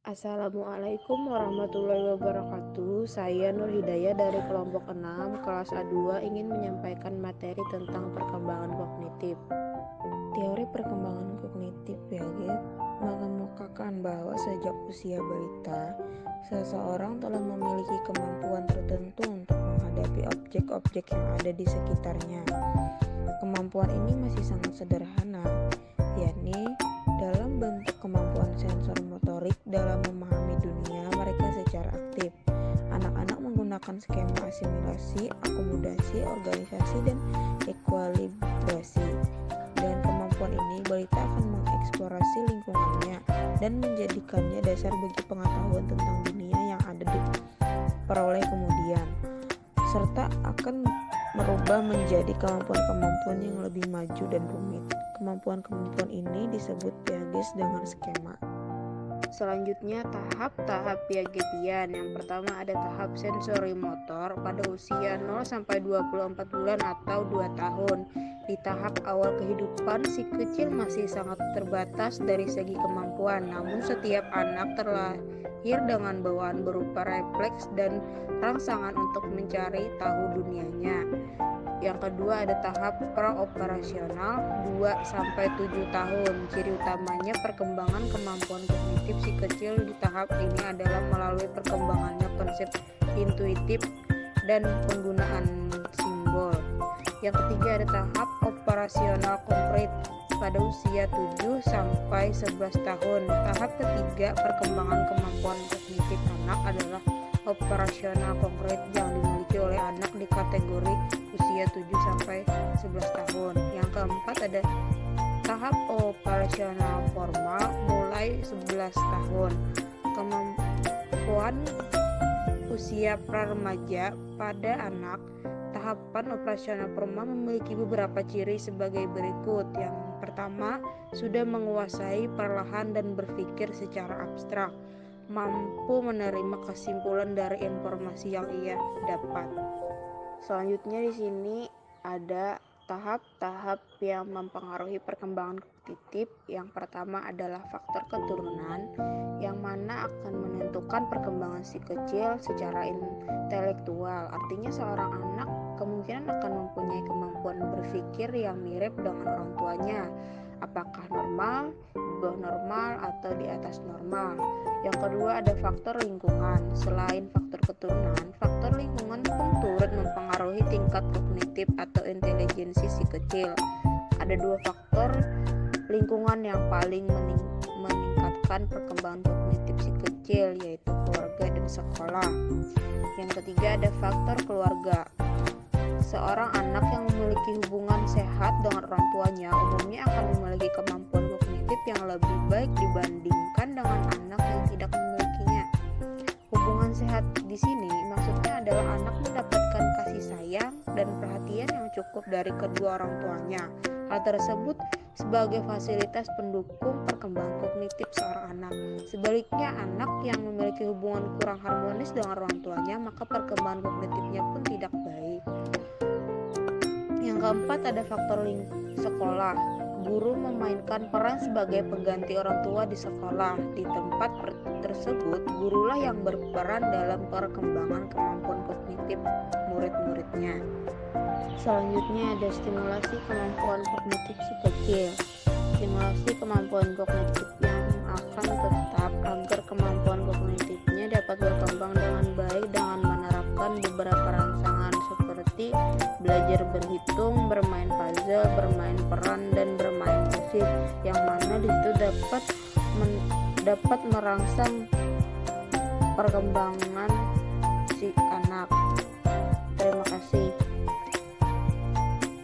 Assalamualaikum warahmatullahi wabarakatuh. Saya Nur Hidayah dari kelompok 6 kelas A2 ingin menyampaikan materi tentang perkembangan kognitif. Teori perkembangan kognitif Piaget mengemukakan bahwa sejak usia balita, seseorang telah memiliki kemampuan tertentu untuk menghadapi objek-objek yang ada di sekitarnya. Kemampuan ini masih sangat sederhana, yakni dalam bentuk kemampuan sensor motorik dalam memahami dunia mereka secara aktif. Anak-anak menggunakan skema asimilasi, akomodasi, organisasi, dan ekuilibrasi. Dengan kemampuan ini, balita akan mengeksplorasi lingkungannya dan menjadikannya dasar bagi pengetahuan tentang dunia yang ada diperoleh kemudian, serta akan merubah menjadi kemampuan-kemampuan yang lebih maju dan rumit. Kemampuan-kemampuan ini disebut Piaget dengan skema. Selanjutnya tahap-tahap Piagetian. Yang pertama ada tahap sensori motor pada usia 0 sampai 24 bulan atau 2 tahun. Di tahap awal kehidupan, si kecil masih sangat terbatas dari segi kemampuan, namun setiap anak terlahir dengan bawaan berupa refleks dan rangsangan untuk mencari tahu dunianya. Yang kedua ada tahap praoperasional 2 sampai 7 tahun. Ciri utamanya perkembangan kemampuan kognitif si kecil di tahap ini adalah melalui perkembangannya konsep intuitif dan penggunaan simbol. Yang ketiga ada tahap operasional konkret pada usia 7 sampai 11 tahun. Tahap ketiga perkembangan kemampuan kognitif anak adalah operasional konkret yang dimiliki oleh anak di kategori usia 7 sampai 11 tahun. Yang keempat ada tahap operasional formal mulai 11 tahun. Kemampuan usia pra-remaja pada anak. Tahapan operasional formal memiliki beberapa ciri sebagai berikut. Yang pertama, sudah menguasai perlahan dan berpikir secara abstrak, mampu menerima kesimpulan dari informasi yang ia dapat. Selanjutnya di sini ada tahap-tahap yang mempengaruhi perkembangan kognitif. Yang pertama adalah faktor keturunan, yang mana akan menentukan perkembangan si kecil secara intelektual. Artinya seorang anak kemungkinan akan mempunyai kemampuan berpikir yang mirip dengan orang tuanya, apakah normal, di bawah normal, atau di atas normal. Yang kedua ada faktor lingkungan. Selain faktor keturunan, faktor lingkungan pun turut mempengaruhi tingkat kognitif atau intelijensi si kecil. Ada 2 faktor lingkungan yang paling meningkatkan perkembangan kognitif si kecil, yaitu keluarga dan sekolah. Yang ketiga ada faktor keluarga. Seorang anak yang memiliki hubungan sehat dengan orang tuanya umumnya akan memiliki kemampuan kognitif yang lebih baik dibandingkan dengan anak yang tidak memilikinya. Hubungan sehat di sini maksudnya adalah anak mendapatkan kasih sayang dan perhatian yang cukup dari kedua orang tuanya. Hal tersebut sebagai fasilitas pendukung perkembangan kognitif seorang anak. Sebaliknya, anak yang memiliki hubungan kurang harmonis dengan orang tuanya, maka perkembangan kognitifnya pun tidak baik. Yang keempat ada faktor sekolah. Guru memainkan peran sebagai pengganti orang tua di sekolah. Di tempat tersebut, gurulah yang berperan dalam perkembangan kemampuan kognitif murid-muridnya. Selanjutnya ada stimulasi kemampuan kognitif si kecil. Stimulasi kemampuan kognitif yang akan tetap agar kemampuan kognitifnya dapat berkembang dengan baik dengan menerapkan beberapa rangsangan seperti belajar berhitung, bermain puzzle, bermain peran, dan bermain musik, yang mana disitu dapat merangsang perkembangan si anak.